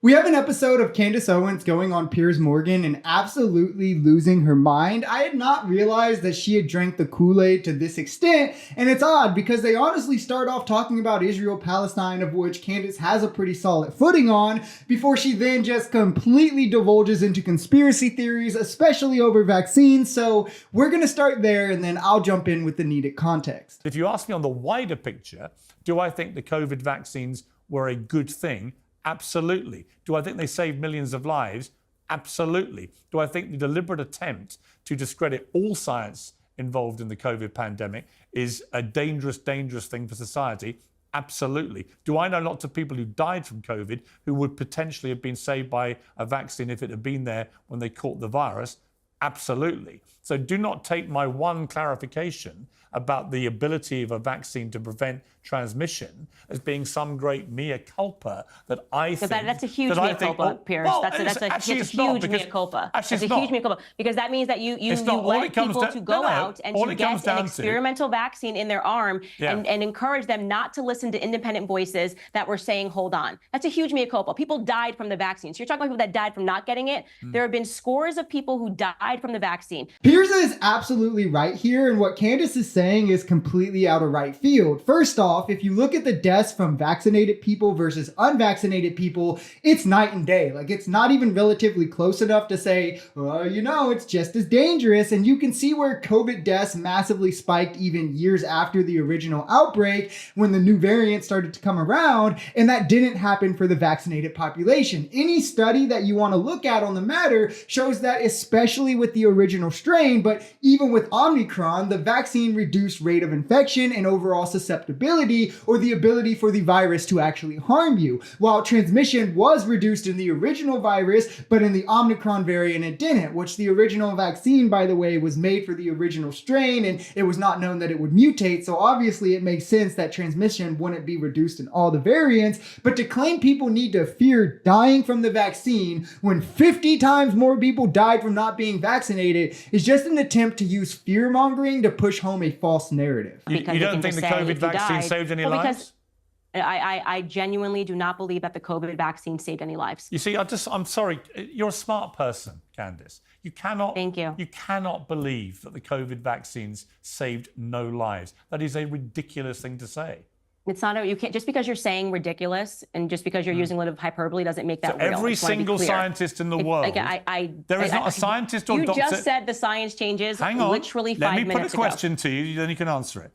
We have an episode of Candace Owens going on Piers Morgan and absolutely losing her mind. I had not realized that she had drank the Kool-Aid to this extent, and it's odd because they honestly start off talking about Israel-Palestine, of which Candace has a pretty solid footing on, before she then just completely divulges into conspiracy theories, especially over vaccines. So we're going to start there, and then I'll jump in with the needed context. If you ask me on the wider picture, do I think the COVID vaccines were a good thing? Absolutely. Do I think they saved millions of lives? Absolutely. Do I think the deliberate attempt to discredit all science involved in the COVID pandemic is a dangerous thing for society? Absolutely. Do I know lots of people who died from COVID who would potentially have been saved by a vaccine if it had been there when they caught the virus? Absolutely. So do not take my one clarification about the ability of a vaccine to prevent transmission as being some great mea culpa that I think... That's a huge mea culpa, Piers. Well, that's a huge mea culpa. That's a huge mea culpa. Because that means that you let people to go out and to get an experimental vaccine in their arm and encourage them not to listen to independent voices that were saying, hold on. That's a huge mea culpa. People died from the vaccine. So you're talking about people that died from not getting it. There have been scores of people who died from the vaccine. Piers is absolutely right here, and what Candace is saying is completely out of right field. First off, if you look at the deaths from vaccinated people versus unvaccinated people, it's night and day. Like, it's not even relatively close enough to say, it's just as dangerous. And you can see where COVID deaths massively spiked even years after the original outbreak when the new variant started to come around, and that didn't happen for the vaccinated population. Any study that you want to look at on the matter shows that, especially with the original strain, but even with Omicron, the vaccine reduced rate of infection and overall susceptibility, or the ability for the virus to actually harm you. While transmission was reduced in the original virus, but in the Omicron variant it didn't, which the original vaccine, by the way, was made for the original strain, and it was not known that it would mutate. So obviously it makes sense that transmission wouldn't be reduced in all the variants. But to claim people need to fear dying from the vaccine when 50 times more people died from not being vaccinated is just an attempt to use fear-mongering to push home a false narrative. You don't think the COVID vaccine saved any lives? I genuinely do not believe that the COVID vaccine saved any lives. You see, I'm sorry. You're a smart person, Candace. Thank you. You cannot believe that the COVID vaccines saved no lives. That is a ridiculous thing to say. It's not. You can't, just because you're saying ridiculous and just because you're using a little bit of hyperbole doesn't make that real. Every single scientist in the world. There is not a scientist or doctor. You just said the science changes. Hang on. Literally 5 minutes ago. Let me put a question to you, then you can answer it.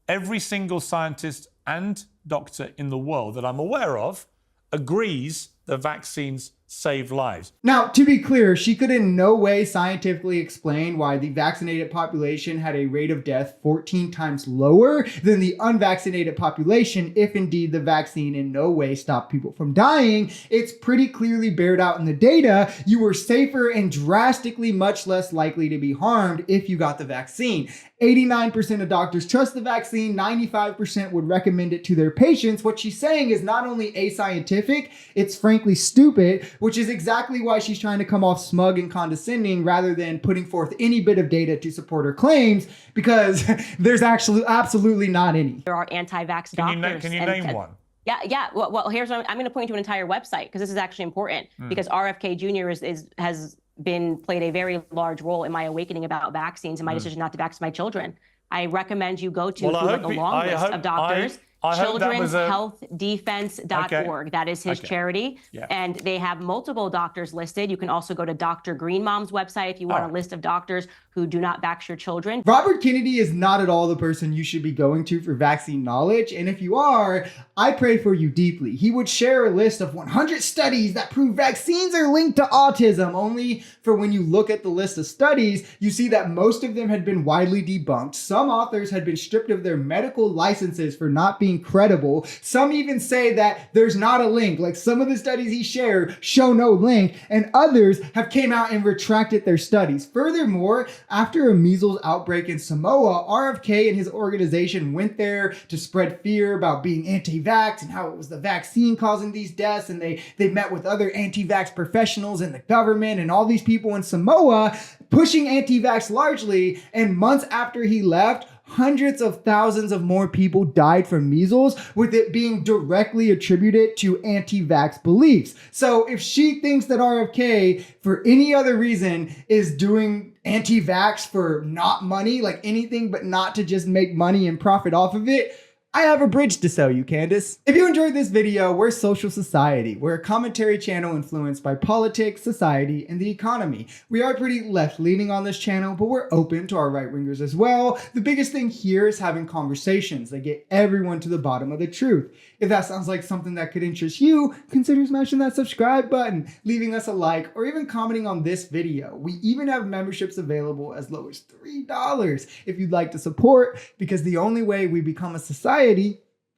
Every single scientist and doctor in the world that I'm aware of agrees the vaccines save lives. Now, to be clear, she could in no way scientifically explain why the vaccinated population had a rate of death 14 times lower than the unvaccinated population if indeed the vaccine in no way stopped people from dying. It's pretty clearly bared out in the data. You were safer and drastically much less likely to be harmed if you got the vaccine. 89% of doctors trust the vaccine, 95% would recommend it to their patients. What she's saying is not only ascientific, it's frankly stupid, which is exactly why she's trying to come off smug and condescending rather than putting forth any bit of data to support her claims, because there's actually absolutely not any. There are anti-vax doctors. Can you name one? Yeah. Well, here's what I'm going to point to an entire website, because this is actually important, because RFK Jr. has played a very large role in my awakening about vaccines and my decision not to vaccinate my children. I recommend you go to the long list of doctors. childrenshealthdefense.org. Okay. That is his charity. Yeah. And they have multiple doctors listed. You can also go to Dr. Green Mom's website if you want a list of doctors who do not vax your children. Robert Kennedy is not at all the person you should be going to for vaccine knowledge. And if you are, I pray for you deeply. He would share a list of 100 studies that prove vaccines are linked to autism, only for when you look at the list of studies, you see that most of them had been widely debunked. Some authors had been stripped of their medical licenses for not being credible. Some even say that there's not a link. Like, some of the studies he shared show no link, and others have came out and retracted their studies. Furthermore, after a measles outbreak in Samoa, RFK and his organization went there to spread fear about being anti-vax and how it was the vaccine causing these deaths. And they met with other anti-vax professionals in the government and all these people in Samoa pushing anti-vax largely. And months after he left, hundreds of thousands of more people died from measles, with it being directly attributed to anti-vax beliefs. So if she thinks that RFK, for any other reason, is doing anti-vax for not money, like anything but not to just make money and profit off of it, I have a bridge to sell you, Candace. If you enjoyed this video, we're Social Society. We're a commentary channel influenced by politics, society, and the economy. We are pretty left-leaning on this channel, but we're open to our right-wingers as well. The biggest thing here is having conversations that get everyone to the bottom of the truth. If that sounds like something that could interest you, consider smashing that subscribe button, leaving us a like, or even commenting on this video. We even have memberships available as low as $3 if you'd like to support, because the only way we become a society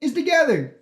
is together.